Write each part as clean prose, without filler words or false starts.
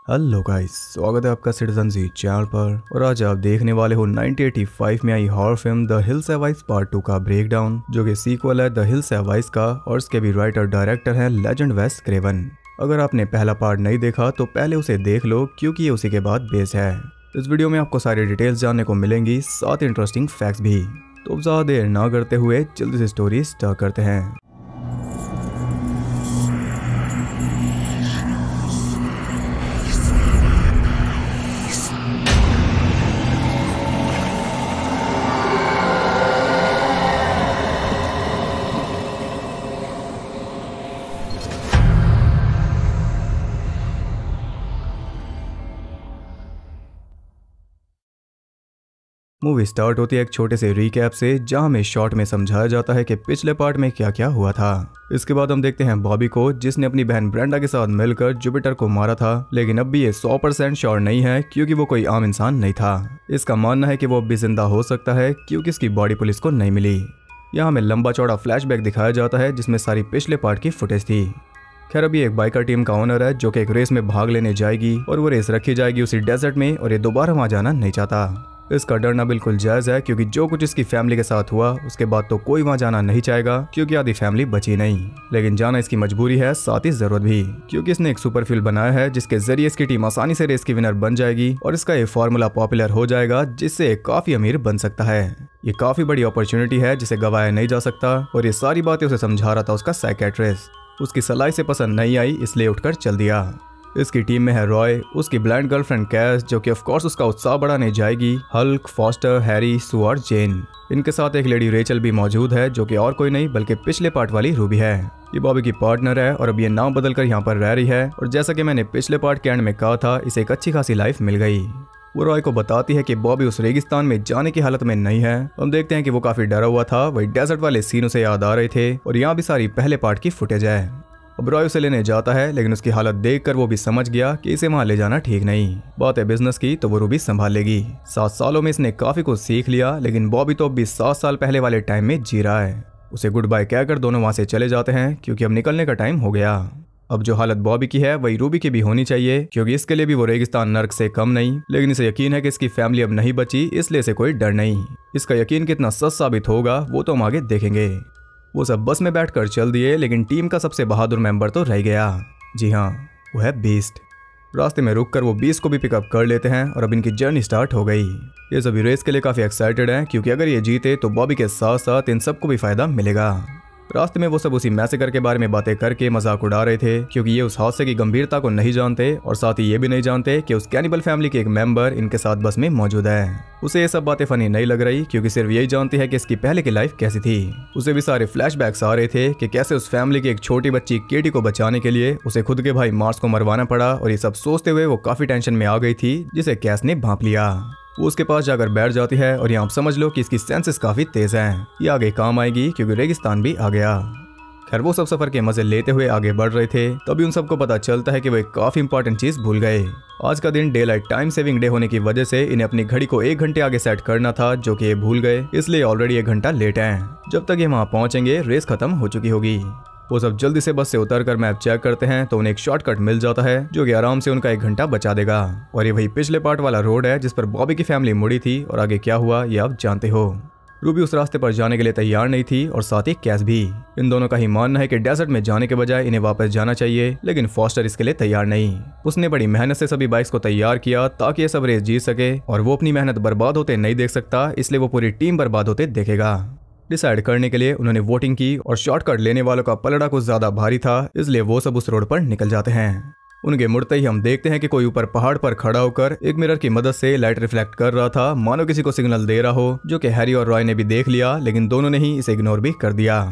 Hello guys, स्वागत है आपका सिटीजन जी चैनल पर। और आज आप देखने वाले हो 1985 में आई horror film the hills have eyes part 2 का ब्रेकडाउन, जो कि सीक्वल है द हिल्स हैव आइज का और इसके भी राइटर डायरेक्टर हैं लेजेंड वेस क्रेवन। अगर आपने पहला पार्ट नहीं देखा तो पहले उसे देख लो, क्योंकि ये उसी के बाद बेस है। इस वीडियो में आपको सारी डिटेल्स जानने को मिलेंगी, साथ इंटरेस्टिंग फैक्ट्स भी। तो ज़्यादा देर ना करते हुए जल्दी से स्टोरी स्टार्ट करते हैं। मूवी स्टार्ट होती है एक छोटे से रीकैप से, जहां हमें शॉर्ट में समझाया जाता है कि पिछले पार्ट में क्या क्या हुआ था। इसके बाद हम देखते हैं बॉबी को, जिसने अपनी बहन ब्रेंडा के साथ मिलकर जुपिटर को मारा था, लेकिन अब भी ये 100% श्योर नहीं है, क्योंकि वो कोई आम इंसान नहीं था। इसका मानना है कि वो अब भी जिंदा हो सकता है, क्योंकि इसकी बॉडी पुलिस को नहीं मिली। यहाँ हमें लंबा चौड़ा फ्लैशबैक दिखाया जाता है, जिसमें सारी पिछले पार्ट की फुटेज थी। खैर, अभी एक बाइकर टीम का ओनर है जो कि एक रेस में भाग लेने जाएगी, और वो रेस रखी जाएगी उसी डेजर्ट में, और ये दोबारा वहां जाना नहीं चाहता। इसका डरना बिल्कुल जायज है, क्योंकि जो कुछ इसकी फैमिली के साथ हुआ उसके बाद तो कोई वहां जाना नहीं चाहेगा, क्योंकि आधी फैमिली बची नहीं। लेकिन जाना इसकी मजबूरी है, साथ ही जरूरत भी, क्योंकि इसने एक सुपर फ्यूल बनाया है जिसके जरिए इसकी टीम आसानी से रेस की विनर बन जाएगी, और इसका ये फॉर्मूला पॉपुलर हो जाएगा, जिससे काफी अमीर बन सकता है। ये काफी बड़ी अपॉर्चुनिटी है जिसे गवाया नहीं जा सकता, और ये सारी बातें उसे समझा रहा था उसका साइकेट्रिस्ट। उसकी सलाह से पसंद नहीं आई, इसलिए उठकर चल दिया। इसकी टीम में है रॉय, उसकी ब्लाइंड गर्लफ्रेंड कैस, जो कि ऑफ कोर्स उसका उत्साह बढ़ाने जाएगी, हल्क, फॉस्टर, हैरी, सू और जेन। इनके साथ एक लेडी रेचल भी मौजूद है, जो कि और कोई नहीं बल्कि पिछले पार्ट वाली रूबी है। ये बॉबी की पार्टनर है, और अब ये नाम बदलकर यहाँ पर रह रही है, और जैसा कि मैंने पिछले पार्ट के एंड में कहा था, इसे एक अच्छी खासी लाइफ मिल गई। वो रॉय को बताती है कि बॉबी उस रेगिस्तान में जाने की हालत में नहीं है। हम देखते हैं कि वो काफी डरा हुआ था, वही डेजर्ट वाले सीन उसे याद आ रहे थे, और यहाँ भी सारी पहले पार्ट की फुटेज है। अब रॉय उसे लेने जाता है, लेकिन उसकी हालत देखकर वो भी समझ गया कि इसे वहां ले जाना ठीक नहीं। बात है बिजनेस की, तो वो रूबी संभाल लेगी। 7 सालों में इसने काफी कुछ सीख लिया, लेकिन बॉबी तो अब भी 7 साल पहले वाले टाइम में जी रहा है। उसे गुड बाय कहकर दोनों वहां से चले जाते हैं, क्योंकि अब निकलने का टाइम हो गया। अब जो हालत बॉबी की है वही रूबी की भी होनी चाहिए, क्योंकि इसके लिए भी वो रेगिस्तान नर्क से कम नहीं। लेकिन इसे यकीन है कि इसकी फैमिली अब नहीं बची, इसलिए इसे कोई डर नहीं। इसका यकीन कितना सच साबित होगा वो तो हम आगे देखेंगे। वो सब बस में बैठकर चल दिए, लेकिन टीम का सबसे बहादुर मेंबर तो रह गया। जी हाँ, वो है बीस्ट। रास्ते में रुककर वो बीस्ट को भी पिकअप कर लेते हैं, और अब इनकी जर्नी स्टार्ट हो गई। ये सभी रेस के लिए काफी एक्साइटेड हैं, क्योंकि अगर ये जीते तो बॉबी के साथ साथ इन सबको भी फायदा मिलेगा। रास्ते में वो सब उसी मैसेकर के बारे में बातें करके मजाक उड़ा रहे थे, क्योंकि ये उस हादसे की गंभीरता को नहीं जानते, और साथ ही ये भी नहीं जानते कि उस कैनिबल फैमिली के एक मेंबर इनके साथ बस में मौजूद है। उसे ये सब बातें फनी नहीं लग रही, क्योंकि सिर्फ यही जानती है कि इसकी पहले की लाइफ कैसी थी। उसे भी सारे फ्लैशबैक्स आ रहे थे कि कैसे उस फैमिली की एक छोटी बच्ची केटी को बचाने के लिए उसे खुद के भाई मार्स को मरवाना पड़ा, और ये सब सोचते हुए वो काफी टेंशन में आ गई थी, जिसे कैस ने भांप लिया। वो उसके पास जाकर बैठ जाती है, और यहाँ समझ लो कि इसकी सेंसेस काफी तेज हैं। ये आगे काम आएगी, क्योंकि रेगिस्तान भी आ गया। खैर, वो सब सफर के मजे लेते हुए आगे बढ़ रहे थे, तभी उन सबको पता चलता है कि वो एक काफी इंपॉर्टेंट चीज भूल गए। आज का दिन day light time saving day होने की वजह से इन्हें अपनी घड़ी को 1 घंटे आगे सेट करना था, जो कि ये भूल गए, इसलिए ऑलरेडी 1 घंटा लेट हैं। जब तक ये वहां पहुंचेंगे रेस खत्म हो चुकी होगी। वो सब जल्दी से बस से उतरकर मैप चेक करते हैं, तो उन्हें एक शॉर्टकट मिल जाता है, जो कि आराम से उनका 1 घंटा बचा देगा। और ये वही पिछले पार्ट वाला रोड है जिस पर बॉबी की फैमिली मुड़ी थी, और आगे क्या हुआ ये आप जानते हो। रूबी उस रास्ते पर जाने के लिए तैयार नहीं थी, और साथ ही कैस भी। इन दोनों का ही मानना है कि डेजर्ट में जाने के बजाय इन्हें वापस जाना चाहिए, लेकिन फॉस्टर इसके लिए तैयार नहीं। उसने बड़ी मेहनत से सभी बाइक्स को तैयार किया ताकि ये सब रेस जीत सके, और वो अपनी मेहनत बर्बाद होते नहीं देख सकता, इसलिए वो पूरी टीम बर्बाद होते देखेगा। डिसाइड करने के लिए उन्होंने वोटिंग की, और शॉर्टकट लेने वालों का पलड़ा कुछ ज्यादा भारी था, इसलिए वो सब उस रोड पर निकल जाते हैं। उनके मुड़ते ही हम देखते हैं कि कोई ऊपर पहाड़ पर खड़ा होकर एक मिरर की मदद से लाइट रिफ्लेक्ट कर रहा था, मानो किसी को सिग्नल दे रहा हो, जो कि हैरी और रॉय ने भी देख लिया, लेकिन दोनों ने ही इसे इग्नोर भी कर दिया।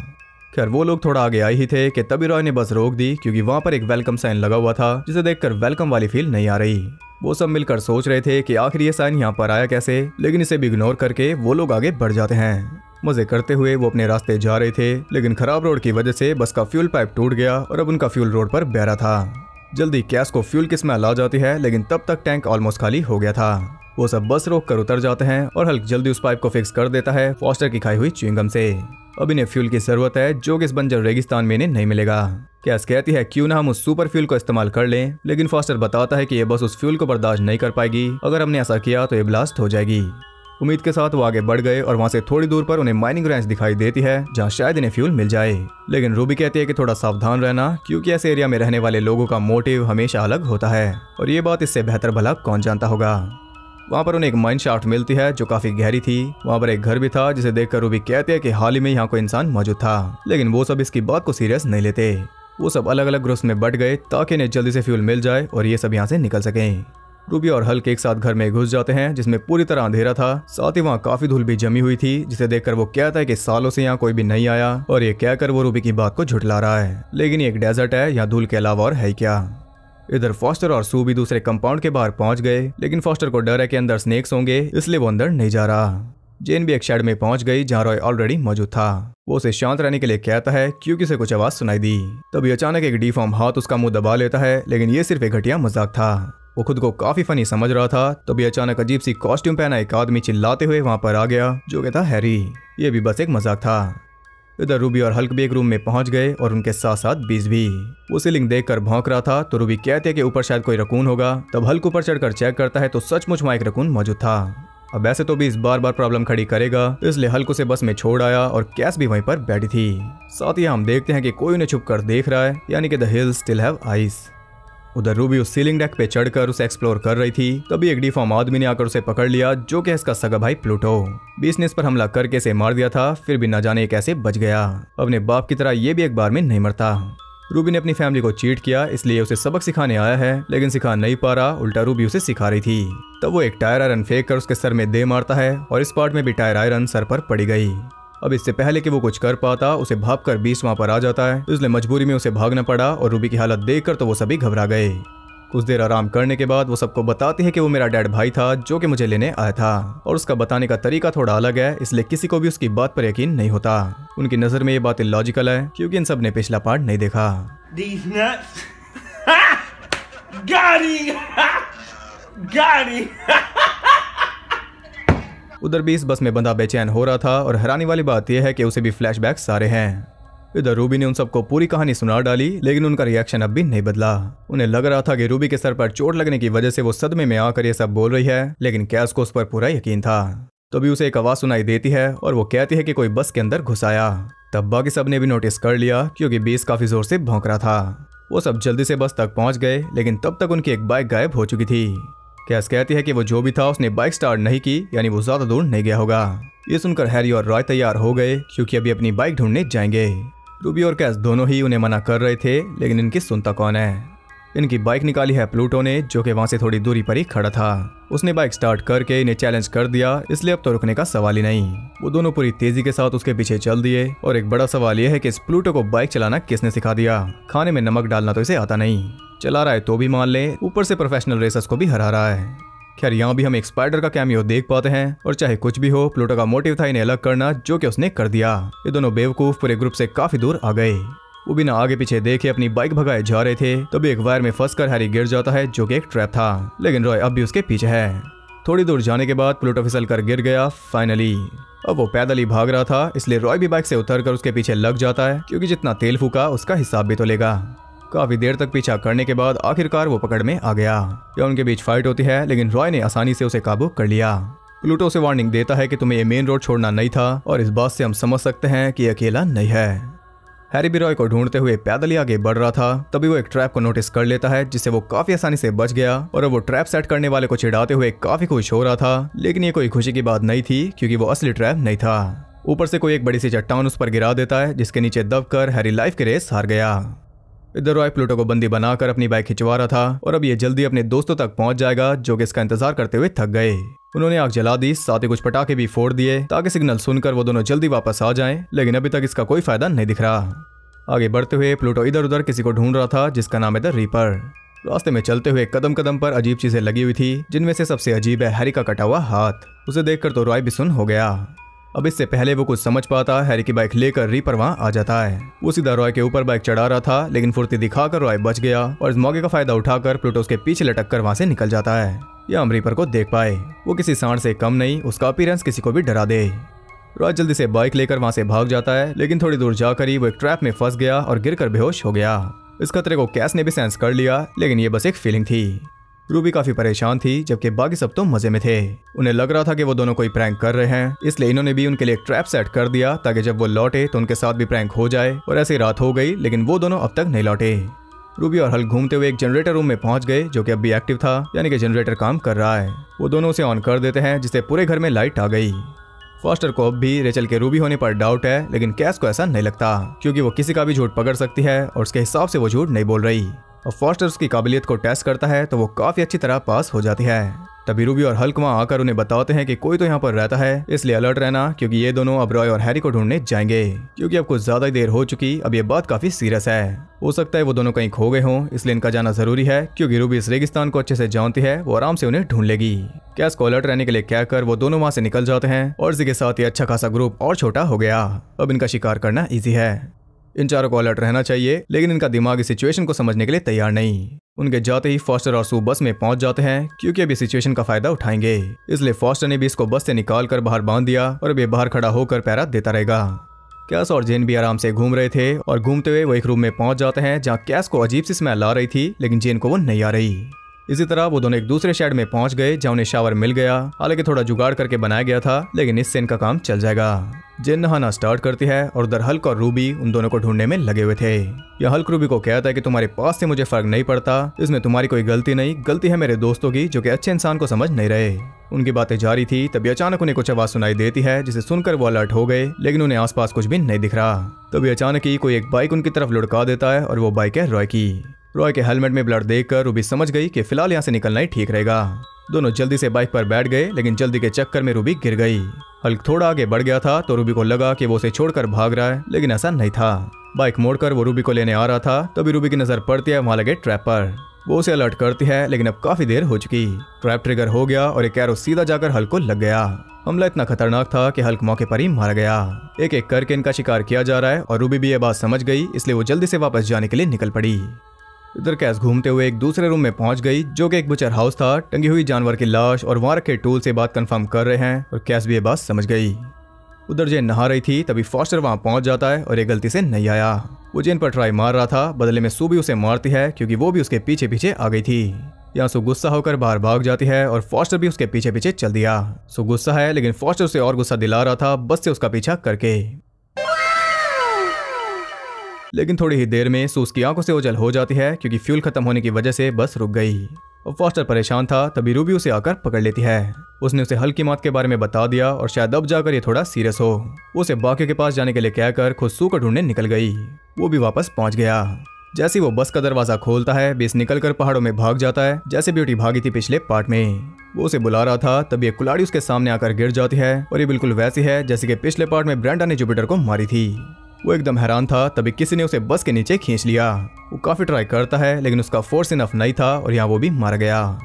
खैर, वो लोग थोड़ा आगे आए ही थे कि तभी रॉय ने बस रोक दी, क्योंकि वहां पर एक वेलकम साइन लगा हुआ था, जिसे देखकर वेलकम वाली फील नहीं आ रही। वो सब मिलकर सोच रहे थे कि आखिर ये साइन यहाँ पर आया कैसे, लेकिन इसे भी इग्नोर करके वो लोग आगे बढ़ जाते हैं। मजे करते हुए वो अपने रास्ते जा रहे थे, लेकिन खराब रोड की वजह से बस का फ्यूल पाइप टूट गया, और अब उनका फ्यूल रोड पर बह रहा था। जल्दी कैस को फ्यूल की स्मेल आ जाती है, लेकिन तब तक टैंक ऑलमोस्ट खाली हो गया था। वो सब बस रोक कर उतर जाते हैं, और हल्क जल्दी उस पाइप को फिक्स कर देता है फॉस्टर की खाई हुई च्युइंगम से। अब इन्हें फ्यूल की जरूरत है, जो कि इस बंजर रेगिस्तान में इन्हें नहीं मिलेगा। कैस कहती है क्यों ना हम उस सुपर फ्यूल को इस्तेमाल कर लें, लेकिन फॉस्टर बताता है कि ये बस उस फ्यूल को बर्दाश्त नहीं कर पाएगी। अगर हमने ऐसा किया तो ये ब्लास्ट हो जाएगी। उम्मीद के साथ वो आगे बढ़ गए और वहाँ से थोड़ी दूर पर उन्हें माइनिंग रेंज दिखाई देती है जहाँ शायद इन्हें फ्यूल मिल जाए। लेकिन रूबी कहती है कि थोड़ा सावधान रहना, क्योंकि ऐसे एरिया में रहने वाले लोगों का मोटिव हमेशा अलग होता है और ये बात इससे बेहतर भला कौन जानता होगा। वहाँ पर उन्हें एक माइन शाफ्ट मिलती है जो काफी गहरी थी। वहाँ पर एक घर भी था जिसे देखकर रूबी कहती है कि हाल ही में यहाँ कोई इंसान मौजूद था, लेकिन वो सब इसकी बात को सीरियस नहीं लेते। वो सब अलग अलग ग्रुप्स में बट गए ताकि इन्हें जल्दी से फ्यूल मिल जाए और ये सब यहाँ से निकल सकें। रूबी और हल्क एक साथ घर में घुस जाते हैं जिसमें पूरी तरह अंधेरा था, साथ ही वहाँ काफी धूल भी जमी हुई थी, जिसे देखकर वो कहता है कि सालों से यहाँ कोई भी नहीं आया और ये कहकर वो रूबी की बात को झुठला रहा है। लेकिन ये एक डेजर्ट है, यहाँ धूल के अलावा और है क्या। इधर फॉस्टर और सू भी दूसरे कंपाउंड के बाहर पहुंच गए, लेकिन फॉस्टर को डर है कि अंदर स्नेक्स होंगे, इसलिए वो अंदर नहीं जा रहा। जेन भी एक शेड में पहुंच गई जहां रॉय ऑलरेडी मौजूद था। वो उसे शांत रहने के लिए कहता है क्योंकि उसे कुछ आवाज सुनाई दी। तभी अचानक एक डिफॉर्म हाथ उसका मुंह दबा लेता है, लेकिन ये सिर्फ एक घटिया मजाक था। वो खुद को काफी फनी समझ रहा था। तभी अचानक अजीब सी कॉस्ट्यूम पहना एक आदमी चिल्लाते हुए वहां पर आ गया, जो कि था हैरी। ये भी बस एक मजाक था। इधर रूबी और हल्क भी एक रूम में पहुंच गए और उनके साथ साथ बीज भी। वो सीलिंग देखकर भौंक रहा था तो रूबी कहते हैं कि ऊपर शायद कोई रकून होगा। तब हल्क ऊपर चढ़कर चेक करता है तो सचमुच वहां एक रकून मौजूद था। अब ऐसे तो बीज बार बार प्रॉब्लम खड़ी करेगा, इसलिए हल्क उसे बस में छोड़ आया और कैस भी वहीं पर बैठी थी। साथ ही हम देखते हैं कि कोई उन्हें छुप कर देख रहा है, यानी कि the hills still have ice. उधर रूबी उस सीलिंग डेक पे चढ़कर उसे एक्सप्लोर कर रही थी। तभी एक डिफॉर्म आदमी ने आकर उसे पकड़ लिया, जो कि इसका सगा भाई प्लूटो। बीस ने इस पर हमला करके इसे मार दिया था, फिर भी न जाने कैसे बच गया। अपने बाप की तरह ये भी एक बार में नहीं मरता। रूबी ने अपनी फैमिली को चीट किया, इसलिए उसे सबक सिखाने आया है, लेकिन सिखा नहीं पा रहा, उल्टा रूबी उसे सिखा रही थी। तब वो एक टायर आयरन फेंक कर उसके सर में दे मारता है और इस पार्ट में भी टायर आयरन सर पर पड़ी गई। अब इससे पहले कि वो कुछ कर पाता, उसे भागकर बीस वहां पर आ जाता है, इसलिए मजबूरी में उसे भागना पड़ा और रूबी की हालत देखकर तो वो सभी घबरा गए। कुछ देर आराम करने के बाद वो सबको बताती है कि वो मेरा डैड भाई था जो कि मुझे लेने आया था, और उसका बताने का तरीका थोड़ा अलग है, इसलिए किसी को भी उसकी बात पर यकीन नहीं होता। उनकी नजर में ये बात इलॉजिकल है क्योंकि इन सब ने पिछला पार्ट नहीं देखा। उधर बीस बस में बंधा बेचैन हो रहा था और हैरानी वाली बात यह है कि उसे भी फ्लैशबैक सारे हैं। इधर रूबी ने उन सबको पूरी कहानी सुना डाली, लेकिन उनका रिएक्शन अब भी नहीं बदला। उन्हें लग रहा था कि रूबी के सर पर चोट लगने की वजह से वो सदमे में आकर ये सब बोल रही है, लेकिन कैस को उस पर पूरा यकीन था। तभी उसे एक आवाज सुनाई देती है और वो कहती है कि कोई बस के अंदर घुस आया। तब बाकी सब ने भी नोटिस कर लिया क्योंकि बीस काफी जोर से भौंक रहा था। वो सब जल्दी से बस तक पहुंच गए, लेकिन तब तक उनकी एक बाइक गायब हो चुकी थी। कैस कहती है कि वो जो भी था उसने बाइक स्टार्ट नहीं की, यानी वो ज्यादा दूर नहीं गया होगा। ये सुनकर हैरी और रॉय तैयार हो गए क्योंकि अभी अपनी बाइक ढूंढने जाएंगे। रूबी और कैस दोनों ही उन्हें मना कर रहे थे, लेकिन इनकी सुनता कौन है। इनकी बाइक निकाली है प्लूटो ने, जो कि वहां से थोड़ी दूरी पर ही खड़ा था। उसने बाइक स्टार्ट करके इन्हें चैलेंज कर दिया, इसलिए अब तो रुकने का सवाल ही नहीं। वो दोनों पूरी तेजी के साथ उसके पीछे चल दिए और एक बड़ा सवाल यह है कि इस प्लूटो को बाइक चलाना किसने सिखा दिया। खाने में नमक डालना तो इसे आता नहीं, चला रहा है तो भी मान ले, ऊपर से प्रोफेशनल रेसर्स को भी हरा रहा है। खैर यहाँ भी हम एक स्पाइडर का कैमियो देख पाते हैं, और चाहे कुछ भी हो, प्लूटो का मोटिव था इन्हें अलग करना, जो कि उसने कर दिया। ये दोनों बेवकूफ पूरे ग्रुप से काफी दूर आ गए। वो बिना आगे पीछे देखे अपनी बाइक भगाए जा रहे थे। तभी एक वायर में फंसकर हैरी गिर जाता है, जो कि एक ट्रैप था, लेकिन रॉय अब भी उसके पीछे है। थोड़ी दूर जाने के बाद प्लूटो फिसल कर गिर गया फाइनली। अब वो पैदल ही भाग रहा था, इसलिए रॉय भी बाइक से उतरकर उसके पीछे लग जाता है, क्योंकि जितना तेल फूका उसका हिसाब भी तो लेगा। काफी देर तक पीछा करने के बाद आखिरकार वो पकड़ में आ गया। या उनके बीच फाइट होती है, लेकिन रॉय ने आसानी से उसे काबू कर लिया। प्लूटो से वार्निंग देता है कि तुम्हें ये मेन रोड छोड़ना नहीं था, और इस बात से हम समझ सकते हैं कि अकेला नहीं है। हैरी भी रॉय को ढूंढते हुए पैदल ही आगे बढ़ रहा था। तभी वो एक ट्रैप को नोटिस कर लेता है, जिससे वो काफी आसानी से बच गया, और अब वो ट्रैप सेट करने वाले को चिढ़ाते हुए काफी खुश हो रहा था। लेकिन ये कोई खुशी की बात नहीं थी, क्योंकि वो असली ट्रैप नहीं था। ऊपर से कोई एक बड़ी सी चट्टान उस पर गिरा देता है, जिसके नीचे दबकर हैरी लाइफ की रेस हार गया। इधर रॉय प्लूटो को बंदी बनाकर अपनी बाइक खिंचवा रहा था, और अब ये जल्दी अपने दोस्तों तक पहुंच जाएगा, जो कि इसका इंतजार करते हुए थक गए। उन्होंने आग जला दी, साथ ही कुछ पटाखे भी फोड़ दिए ताकि सिग्नल सुनकर वो दोनों जल्दी वापस आ जाएं, लेकिन अभी तक इसका कोई फायदा नहीं दिख रहा। आगे बढ़ते हुए प्लूटो इधर उधर किसी को ढूंढ रहा था, जिसका नाम है द रीपर। रास्ते में चलते हुए कदम कदम पर अजीब चीजें लगी हुई थी, जिनमें से सबसे अजीब है हैरी का कटा हुआ हाथ। उसे देखकर तो रॉय भी सुन हो गया। अब इससे पहले वो कुछ समझ पाता, हैरी की बाइक लेकर रीपर वहां आ जाता है। वो सीधा रॉय के ऊपर बाइक चढ़ा रहा था, लेकिन फुर्ती दिखाकर रॉय बच गया, और इस मौके का फायदा उठाकर प्लूटो उसके पीछे लटक कर वहां से निकल जाता है। या हम रीपर को देख पाए। वो किसी सांड से कम नहीं, उसका अपीयरेंस किसी को भी डरा दे। रॉय जल्दी से बाइक लेकर वहां से भाग जाता है, लेकिन थोड़ी दूर जाकर ही वो एक ट्रैप में फंस गया और गिरकर बेहोश हो गया। इस खतरे को कैस ने भी सेंस कर लिया, लेकिन ये बस एक फीलिंग थी। रूबी काफी परेशान थी, जबकि बाकी सब तो मजे में थे। उन्हें लग रहा था कि वो दोनों कोई प्रैंक कर रहे हैं, इसलिए इन्होंने भी उनके लिए एक ट्रैप सेट कर दिया ताकि जब वो लौटे तो उनके साथ भी प्रैंक हो जाए। और ऐसी रात हो गई, लेकिन वो दोनों अब तक नहीं लौटे। रूबी और हल्क घूमते हुए एक जनरेटर रूम में पहुंच गए, जो कि अब भी एक्टिव था, यानी कि जनरेटर काम कर रहा है। वो दोनों उसे ऑन कर देते हैं, जिससे पूरे घर में लाइट आ गई। फॉस्टर को अब भी रेचल के रूबी होने पर डाउट है, लेकिन कैस को ऐसा नहीं लगता, क्योंकि वो किसी का भी झूठ पकड़ सकती है और उसके हिसाब से वो झूठ नहीं बोल रही। और फॉस्टर उसकी काबिलियत को टेस्ट करता है तो वो काफी अच्छी तरह पास हो जाती है। तभी रूबी और हल्क वहां आकर उन्हें बताते हैं कि कोई तो यहाँ पर रहता है, इसलिए अलर्ट रहना, क्योंकि ये दोनों अब रॉय और हैरी को ढूंढने जाएंगे। क्योंकि अब कुछ ज्यादा ही देर हो चुकी, अब ये बात काफी सीरियस है। हो सकता है वो दोनों कहीं खो गए हों, इसलिए इनका जाना जरूरी है। क्योंकि रूबी इस रेगिस्तान को अच्छे से जानती है, वो आराम से उन्हें ढूंढ लेगी। कैस को अलर्ट रहने के लिए कहकर वो दोनों वहां से निकल जाते हैं और इसी के साथ ही अच्छा खासा ग्रुप और छोटा हो गया। अब इनका शिकार करना ईजी है। इन चारों को अलर्ट रहना चाहिए, लेकिन इनका दिमाग इस सिचुएशन को समझने के लिए तैयार नहीं। उनके जाते ही फॉस्टर और सू बस में पहुंच जाते हैं, क्योंकि अब इस सिचुएशन का फायदा उठाएंगे। इसलिए फॉस्टर ने भी इसको बस से निकाल कर बाहर बांध दिया और अब ये बाहर खड़ा होकर पहरा देता रहेगा। कैस और जेन भी आराम से घूम रहे थे और घूमते हुए वो एक रूम में पहुंच जाते हैं, जहाँ कैस को अजीब सी स्मेल आ रही थी, लेकिन जेन को वो नहीं आ रही। इसी तरह वो दोनों एक दूसरे शेड में पहुंच गए, जहाँ उन्हें शावर मिल गया। हालांकि थोड़ा जुगाड़ करके बनाया गया था, लेकिन इससे इनका काम चल जाएगा। जेन नहाना स्टार्ट करती है और उधर हल्क और रूबी उन दोनों को ढूंढने में लगे हुए थे। यह हल्क रूबी को कहता है कि तुम्हारे पास से मुझे फर्क नहीं पड़ता, इसमें तुम्हारी कोई गलती नहीं, गलती है मेरे दोस्तों की, जो कि अच्छे इंसान को समझ नहीं रहे। उनकी बातें जारी थी, तभी अचानक उन्हें कुछ आवाज सुनाई देती है, जिसे सुनकर वो अलर्ट हो गए, लेकिन उन्हें आसपास कुछ भी नहीं दिख रहा। तभी अचानक ही कोई एक बाइक उनकी तरफ लुढ़का देता है और वो बाइक है रॉय की। रॉय के हेलमेट में ब्लड देखकर रूबी समझ गई कि फिलहाल यहाँ से निकलना ही ठीक रहेगा। दोनों जल्दी से बाइक पर बैठ गए, लेकिन जल्दी के चक्कर में रूबी गिर गई। हल्क थोड़ा आगे बढ़ गया था तो रूबी को लगा कि वो उसे छोड़कर भाग रहा है, लेकिन ऐसा नहीं था। बाइक मोड़कर वो रूबी को लेने आ रहा था, तभी रूबी की नजर पड़ती है वहां लगे ट्रैप पर। वो उसे अलर्ट करती है, लेकिन अब काफी देर हो चुकी। ट्रैप ट्रिगर हो गया और एक एरो सीधा जाकर हल्क को लग गया। हमला इतना खतरनाक था कि हल्क मौके पर ही मारा गया। एक एक करके इनका शिकार किया जा रहा है और रूबी भी ये बात समझ गई, इसलिए वो जल्दी से वापस जाने के लिए निकल पड़ी। इधर कैस घूमते हुए एक दूसरे रूम में पहुंच गई, जो कि एक बुचर हाउस था। टंगी हुई जानवर की लाश और वहां रखे टूल से बात कंफर्म कर रहे हैं और कैस भी ये बात समझ गई। उधर जेन नहा रही थी, तभी फॉस्टर वहां पहुंच जाता है और ये गलती से नहीं आया। वो जेन पर ट्राई मार रहा था, बदले में सू भी उसे मारती है, क्योंकि वो भी उसके पीछे पीछे आ गई थी। यहाँ सू गुस्सा होकर बाहर भाग जाती है और फॉस्टर भी उसके पीछे पीछे चल दिया। सू गुस्सा है, लेकिन फॉस्टर उसे और गुस्सा दिला रहा था, बस से उसका पीछा करके। लेकिन थोड़ी ही देर में सू उसकी आंखों से ओझल हो जाती है, क्योंकि फ्यूल खत्म होने की वजह से बस रुक गई। और फॉस्टर परेशान था, तभी रूबी उसे आकर पकड़ लेती है। उसने उसे हल्क की मौत के बारे में बता दिया और शायद अब जाकर ये थोड़ा सीरियस हो। वो उसे बाकी के पास जाने के लिए कहकर खुद सू को ढूंढने निकल गई। वो भी वापस पहुंच गया। जैसे ही वो बस का दरवाजा खोलता है, बेस निकलकर पहाड़ों में भाग जाता है, जैसे ब्यूटी भागी थी पिछले पार्ट में। वो उसे बुला रहा था, तभी एक कुल्हाड़ी उसके सामने आकर गिर जाती है और ये बिल्कुल वैसी है जैसे कि पिछले पार्ट में ब्रेंडा ने जुपिटर को मारी थी। वो एकदम हैरान था, तभी किसी ने उसे बस के नीचे खींच लिया। वो काफी ट्राई करता है, लेकिन उसका फोर्स इनफ नहीं था और यहाँ वो भी मार गया।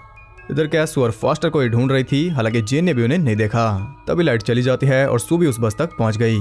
इधर कैस सू और फॉस्टर को ही ढूंढ रही थी, हालांकि जेन ने भी उन्हें नहीं देखा। तभी लाइट चली जाती है और सू भी उस बस तक पहुंच गई।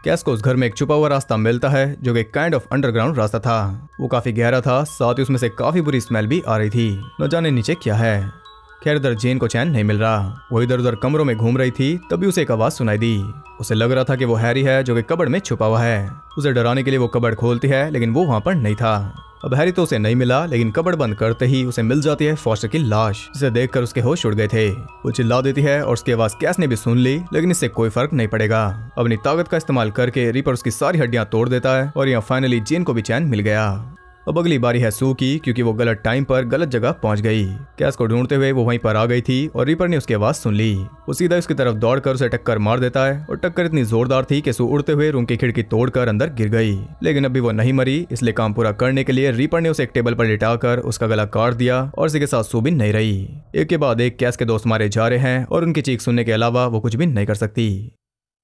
कैस को उस घर में एक छुपा हुआ रास्ता मिलता है, जो कि काइंड ऑफ अंडरग्राउंड रास्ता था। वो काफी गहरा था, साथ ही उसमें से काफी बुरी स्मेल भी आ रही थी। न जाने नीचे क्या है। खैर इधर जेन को चैन नहीं मिल रहा। वो इधर उधर कमरों में घूम रही थी, तभी उसे एक आवाज सुनाई दी। उसे लग रहा था कि वो हैरी है, जो कि कबर्ड में छुपा हुआ है। उसे डराने के लिए वो कबर्ड खोलती है, लेकिन वो वहां पर नहीं था। अब हैरी तो उसे नहीं मिला, लेकिन कबर्ड बंद करते ही उसे मिल जाती है फॉस्टर की लाश, जिसे देखकर उसके होश उड़ गए थे। वो चिल्ला देती है और उसकी आवाज कैस ने भी सुन ली, लेकिन इससे कोई फर्क नहीं पड़ेगा। अपनी ताकत का इस्तेमाल करके रीपर उसकी सारी हड्डियां तोड़ देता है और यहाँ फाइनली जेन को भी चैन मिल गया। अब अगली बारी है सू की, क्योंकि वो गलत टाइम पर गलत जगह पहुंच गई। कैस को ढूंढते हुए वो वहीं पर आ गई थी और रीपर ने उसकी आवाज सुन ली। वो सीधा उसकी तरफ दौड़कर उसे टक्कर मार देता है और टक्कर इतनी जोरदार थी कि सू उड़ते हुए रूम की खिड़की तोड़कर अंदर गिर गई। लेकिन अभी वो नहीं मरी, इसलिए काम पूरा करने के लिए रीपर ने उसे एक टेबल पर लिटाकर उसका गला काट दिया और इसी के साथ सू भी नहीं रही। एक के बाद एक कैस के दोस्त मारे जा रहे हैं और उनकी चीख सुनने के अलावा वो कुछ भी नहीं कर सकती।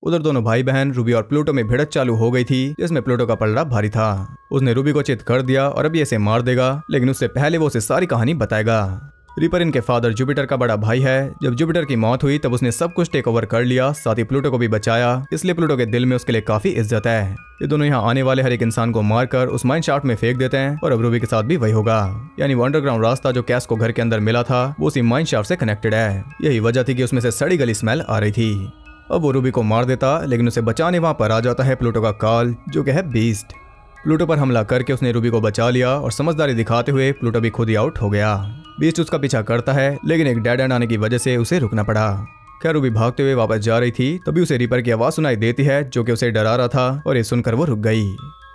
उधर दोनों भाई बहन रूबी और प्लूटो में भिड़त चालू हो गई थी, जिसमें प्लूटो का पलड़ा भारी था। उसने रूबी को चित कर दिया और अभी इसे मार देगा, लेकिन उससे पहले वो उसे सारी कहानी बताएगा। रीपर इनके फादर जुपिटर का बड़ा भाई है। जब जुपिटर की मौत हुई तब उसने सब कुछ टेक ओवर कर लिया, साथ ही प्लूटो को भी बचाया, इसलिए प्लूटो के दिल में उसके लिए काफी इज्जत है। ये दोनों यहाँ आने वाले हर एक इंसान को मारकर उस माइन शाफ्ट में फेंक देते हैं और अब रूबी के साथ भी वही होगा। यानी वो अंडरग्राउंड रास्ता जो कैस को घर के अंदर मिला था, वो उसी माइन शाफ्ट से कनेक्टेड है। यही वजह थी कि उसमें से सड़ी गली स्मेल आ रही थी। अब वो रूबी को मार देता, लेकिन उसे बचाने वहां पर आ जाता है प्लूटो का काल, जो कि है बीस्ट। प्लूटो पर हमला करके उसने रूबी को बचा लिया और समझदारी दिखाते हुए प्लूटो भी खुद ही आउट हो गया। बीस्ट उसका पीछा करता है, लेकिन एक डेड एंड आने की वजह से उसे रुकना पड़ा। खैर रूबी भागते हुए वापस जा रही थी, तभी उसे रीपर की आवाज सुनाई देती है, जो कि उसे डरा रहा था, और ये सुनकर वो रुक गई।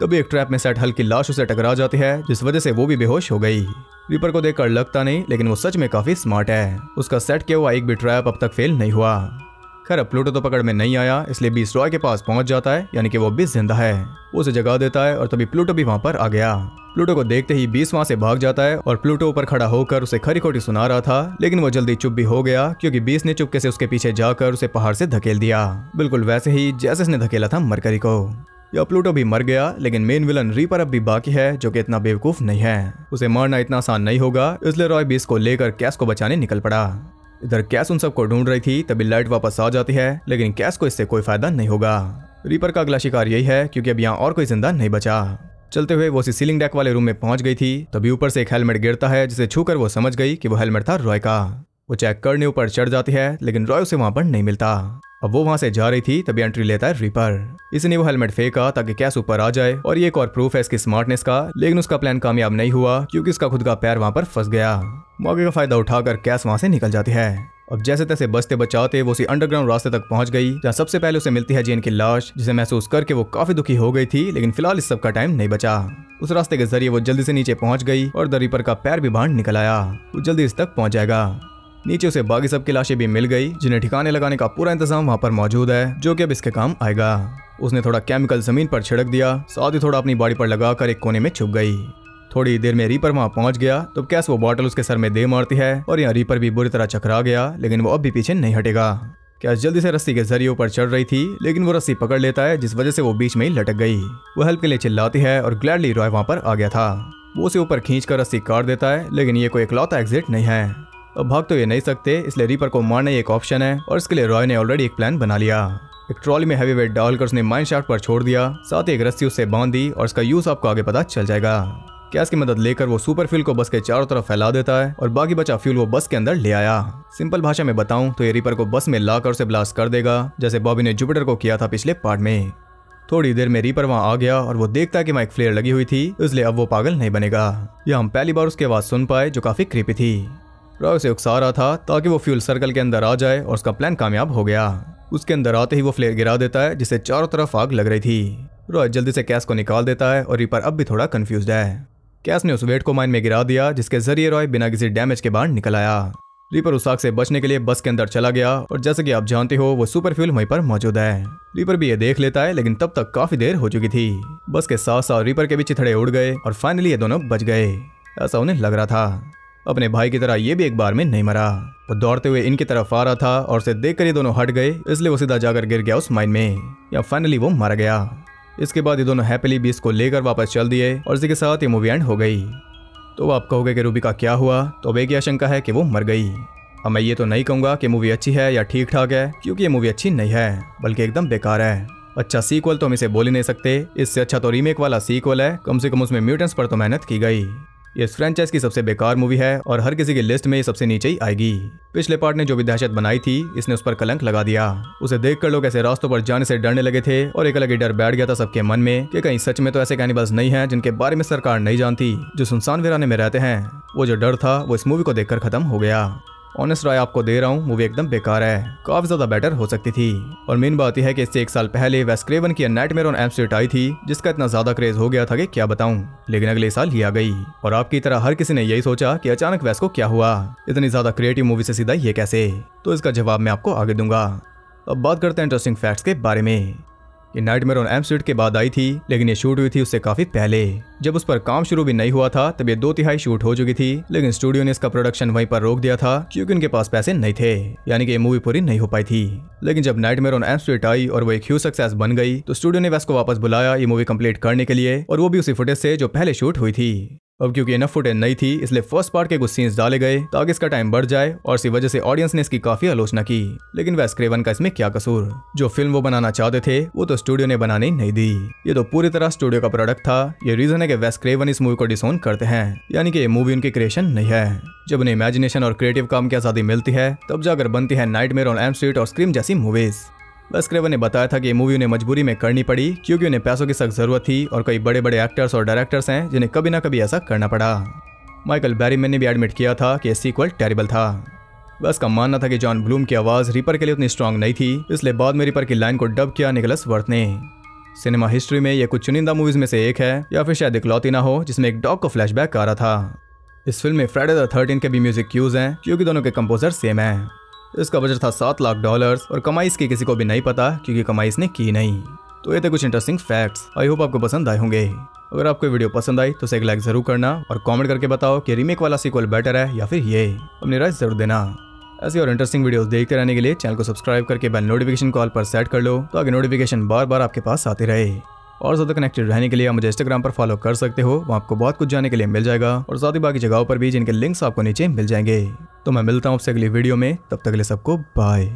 तभी एक ट्रैप में सेट हल की लाश उसे टकरा जाती है, जिस वजह से वो भी बेहोश हो गई। रीपर को देखकर लगता नहीं, लेकिन वो सच में काफी स्मार्ट है। उसका सेट किया हुआ एक भी ट्रैप अब तक फेल नहीं हुआ। खैर अब प्लूटो तो पकड़ में नहीं आया, इसलिए बीस्ट रॉय के पास पहुंच जाता है, यानी कि वो भी जिंदा है। वो उसे जगा देता है और तभी प्लूटो भी वहां पर आ गया। प्लूटो को देखते ही बीस्ट वहां से भाग जाता है और प्लूटो ऊपर खड़ा होकर उसे खरी खोटी सुना रहा था, लेकिन वो जल्दी चुप भी हो गया, क्योंकि बीस्ट ने चुपके से उसके पीछे जाकर उसे पहाड़ से धकेल दिया, बिल्कुल वैसे ही जैसे उसने धकेला था मरकरी को। या प्लूटो भी मर गया, लेकिन मेन विलन रीपर अब भी बाकी है, जो कि इतना बेवकूफ नहीं है। उसे मारना इतना आसान नहीं होगा, इसलिए रॉय बीस्ट को लेकर कैस को बचाने निकल पड़ा। इधर कैस उन सबको ढूंढ रही थी, तभी लाइट वापस आ जाती है, लेकिन कैस को इससे कोई फायदा नहीं होगा। रीपर का अगला शिकार यही है, क्योंकि अब यहाँ और कोई जिंदा नहीं बचा। चलते हुए वो उसी सीलिंग डेक वाले रूम में पहुंच गई थी, तभी ऊपर से एक हेलमेट गिरता है, जिसे छूकर वो समझ गई कि वो हेलमेट था रॉय का। वो चेक करने ऊपर चढ़ जाती है, लेकिन रॉय उसे वहां पर नहीं मिलता। अब वो वहां से जा रही थी, तभी एंट्री लेता है रीपर। इसने वो हेलमेट फेंका ताकि कैस ऊपर आ जाए, और ये एक और प्रूफ है इसकी स्मार्टनेस का, लेकिन उसका प्लान कामयाब नहीं हुआ, क्योंकि उसका खुद का पैर वहां पर फंस गया। मौके का फायदा उठाकर कैस वहां से निकल जाती है। अब जैसे तैसे बचते बचाते वो उसी अंडरग्राउंड रास्ते तक पहुंच गई, जहां सबसे पहले उसे मिलती है जेन की लाश, जिसे महसूस करके वो काफी दुखी हो गई थी, लेकिन फिलहाल इस सब का टाइम नहीं बचा। उस रास्ते के जरिए वो जल्दी से नीचे पहुंच गई और द रीपर का पैर भी बाहर निकल आया। वो जल्दी इस तक पहुंच जाएगा। नीचे उसे बाकी सबकी लाशें भी मिल गई, जिन्हें ठिकाने लगाने का पूरा इंतजाम वहां पर मौजूद है, जो कि अब इसके काम आएगा। उसने थोड़ा केमिकल जमीन पर छिड़क दिया, साथ ही थोड़ा अपनी बॉडी पर लगाकर एक कोने में छुप गई। थोड़ी देर में रीपर वहां पहुंच गया, तो कैस वो बॉटल उसके सर में दे मारती है, और यहाँ रीपर भी बुरी तरह चकरा गया, लेकिन वो अब भी पीछे नहीं हटेगा। कैस जल्दी से रस्सी के जरिए ऊपर चढ़ रही थी, लेकिन वो रस्सी पकड़ लेता है, जिस वजह से वो बीच में ही लटक गई। वो हेल्प के लिए चिल्लाती है, और ग्लैडली रॉय वहां पर आ गया था। वो उसे ऊपर खींचकर रस्सी काट देता है, लेकिन ये कोई इकलौता एग्जिट नहीं है। अब भाग तो ये नहीं सकते, इसलिए रीपर को मारना एक ऑप्शन है, और इसके लिए रॉय ने ऑलरेडी एक प्लान बना लिया। एक ट्रॉली में हैवी वेट डालकर उसने माइन शाफ्ट पर छोड़ दिया, साथ ही एक रस्सी उससे बांध दी, और इसका यूज आपको आगे पता चल जाएगा। कैस की मदद लेकर वो सुपर फ्यूल को बस के चारों तरफ फैला देता है, और बाकी बचा फ्यूल वो बस के अंदर ले आया। सिंपल भाषा में बताऊं तो ये रीपर को बस में लाकर उसे ब्लास्ट कर देगा, जैसे बॉबी ने जुपिटर को किया था पिछले पार्ट में। थोड़ी देर में रीपर वहां आ गया, और वो देखता है कि वहां एक फ्लेयर लगी हुई थी, इसलिए अब वो पागल नहीं बनेगा। यह हम पहली बार उसकी आवाज सुन पाए, जो काफी क्रीपी थी। रॉय उसे उकसा रहा था ताकि वो फ्यूल सर्कल के अंदर आ जाए, और उसका प्लान कामयाब हो गया। उसके अंदर आते ही वो फ्लेयर गिरा देता है, जिससे चारों तरफ आग लग रही थी। रॉय जल्दी से कैस को निकाल देता है, और रीपर अब भी थोड़ा कंफ्यूज्ड है। कैस ने उस वेट को माइन में गिरा दिया, जिसके जरिए रॉय बिना किसी डैमेज के बाहर निकल आया। रीपर उस आग से बचने के लिए बस के अंदर चला गया, और जैसे कि आप जानते हो वो सुपर फ्यूल वहीं पर मौजूद है। रीपर भी ये देख लेता है, लेकिन तब तक काफी देर हो चुकी थी। बस के साथ साथ रीपर के भी चिथड़े उड़ गए, और फाइनली ये दोनों बच गए, ऐसा उन्हें लग रहा था। अपने भाई की तरह ये भी एक बार में नहीं मरा। वो दौड़ते हुए इनकी तरफ आ रहा था, और उसे देखकर ये दोनों हट गए, इसलिए वो सीधा जाकर गिर गया उस माइन में। या फाइनली वो मारा गया। इसके बाद ये दोनों हैप्पीली बीस्ट को लेकर वापस चल दिए, और इसी के साथ ये मूवी एंड हो गई। तो आप कहोगे कि रूबी का क्या हुआ, तो अब एक ही आशंका है कि वो मर गई। अब मैं ये तो नहीं कहूंगा कि मूवी अच्छी है या ठीक ठाक है, क्योंकि ये मूवी अच्छी नहीं है, बल्कि एकदम बेकार है। अच्छा सीक्वल तो हम इसे बोल ही नहीं सकते, इससे अच्छा तो रीमेक वाला सीक्वल है, कम से कम उसमें म्यूटेंट्स पर तो मेहनत की गई। ये इस फ्रेंचाइज की सबसे बेकार मूवी है, और हर किसी की लिस्ट में ये सबसे नीचे ही आएगी। पिछले पार्ट ने जो भी दहशत बनाई थी, इसने उस पर कलंक लगा दिया। उसे देखकर लोग ऐसे रास्तों पर जाने से डरने लगे थे, और एक अलग ही डर बैठ गया था सबके मन में कि कहीं सच में तो ऐसे कैनिबल्स नहीं हैं जिनके बारे में सरकार नहीं जानती, जो सुनसान वीराने में रहते हैं। वो जो डर था वो इस मूवी को देखकर खत्म हो गया। ऑनेस्ट राय आपको दे रहा हूँ, मूवी एकदम बेकार है, काफी ज्यादा बेटर हो सकती थी। और मेन बात यह है कि इससे 1 साल पहले वेस क्रेवन की नाइटमेयर ऑन एल्म स्ट्रीट आई थी, जिसका इतना ज्यादा क्रेज हो गया था कि क्या बताऊं। लेकिन अगले साल ये आ गई, और आपकी तरह हर किसी ने यही सोचा कि अचानक वेस को क्या हुआ, इतनी ज्यादा क्रिएटिव मूवी से सीधा ये कैसे। तो इसका जवाब मैं आपको आगे दूंगा। अब बात करते हैं इंटरेस्टिंग फैक्ट्स के बारे में। ये नाइटमेयर ऑन एल्म स्ट्रीट के बाद आई थी, लेकिन ये शूट हुई थी उससे काफी पहले। जब उस पर काम शुरू भी नहीं हुआ था, तब ये 2/3 शूट हो चुकी थी, लेकिन स्टूडियो ने इसका प्रोडक्शन वहीं पर रोक दिया था, क्योंकि उनके पास पैसे नहीं थे, यानी कि ये मूवी पूरी नहीं हो पाई थी। लेकिन जब नाइटमेयर ऑन एल्म स्ट्रीट आई और वो एक ह्यूज सक्सेस बन गई, तो स्टूडियो ने वेस को वापस बुलाया ये मूवी कंप्लीट करने के लिए, और वो भी उसी फुटेज से जो पहले शूट हुई थी। अब क्योंकि इनफ फुटेज नहीं थी, इसलिए फर्स्ट पार्ट के कुछ सीन्स डाले गए ताकि इसका टाइम बढ़ जाए, और इसी वजह से ऑडियंस ने इसकी काफी आलोचना की। लेकिन वेस क्रेवन का इसमें क्या कसूर, जो फिल्म वो बनाना चाहते थे वो तो स्टूडियो ने बनाने नहीं दी। ये तो पूरी तरह स्टूडियो का प्रोडक्ट था। ये रीजन है कि वेस क्रेवन इस मूवी को डिसोन करते हैं, यानी कि ये मूवी उनकी क्रिएशन नहीं है। जब उन्हें इमेजिनेशन और क्रिएटिव काम की आजादी मिलती है, तब जाकर बनती है नाइटमेयर ऑन एल्म स्ट्रीट और स्क्रीम जैसी मूवीज। बस क्रेवन ने बताया था कि ये मूवी उन्हें मजबूरी में करनी पड़ी क्योंकि उन्हें पैसों की सख्त जरूरत थी और कई बड़े बड़े एक्टर्स और डायरेक्टर्स हैं जिन्हें कभी ना कभी ऐसा करना पड़ा। माइकल बैरीमैन ने भी एडमिट किया था कि सीक्वल टेरिबल था। बस का मानना था कि जॉन ब्लूम की आवाज़ रिपर के लिए उतनी स्ट्रांग नहीं थी, इसलिए बाद में रिपर की लाइन को डब किया निकोलस वर्थ ने। सिनेमा हिस्ट्री में यह कुछ चुनिंदा मूवीज में से एक है, या फिर शायद इकलौती ना हो जिसमें एक डॉग को फ्लैशबैक आ रहा था। इस फिल्म में फ्राइडे द 13 के भी म्यूजिक यूज हैं क्योंकि दोनों के कंपोजर सेम हैं। इसका बजट था $7 लाख और कमाई इसकी किसी को भी नहीं पता क्योंकि कमाई इसने की नहीं। तो ये थे कुछ इंटरेस्टिंग फैक्ट्स। आई होप आपको पसंद आए होंगे। अगर आपको वीडियो पसंद आई तो इसे एक लाइक जरूर करना और कमेंट करके बताओ कि रीमेक वाला सीक्वल बेटर है या फिर ये। अपनी राय जरूर देना। ऐसी और इंटरेस्टिंग वीडियोस देखते रहने के लिए चैनल को सब्सक्राइब करके बेल नोटिफिकेशन कॉल पर सेट कर लो ताकि नोटिफिकेशन बार बार आपके पास आते रहे। और ज़्यादा कनेक्टेड रहने के लिए आप मुझे इंस्टाग्राम पर फॉलो कर सकते हो, वहाँ आपको बहुत कुछ जानने के लिए मिल जाएगा और साथ ही बाकी जगहों पर भी जिनके लिंक्स आपको नीचे मिल जाएंगे। तो मैं मिलता हूँ आपसे अगली वीडियो में, तब तक के लिए सबको बाय।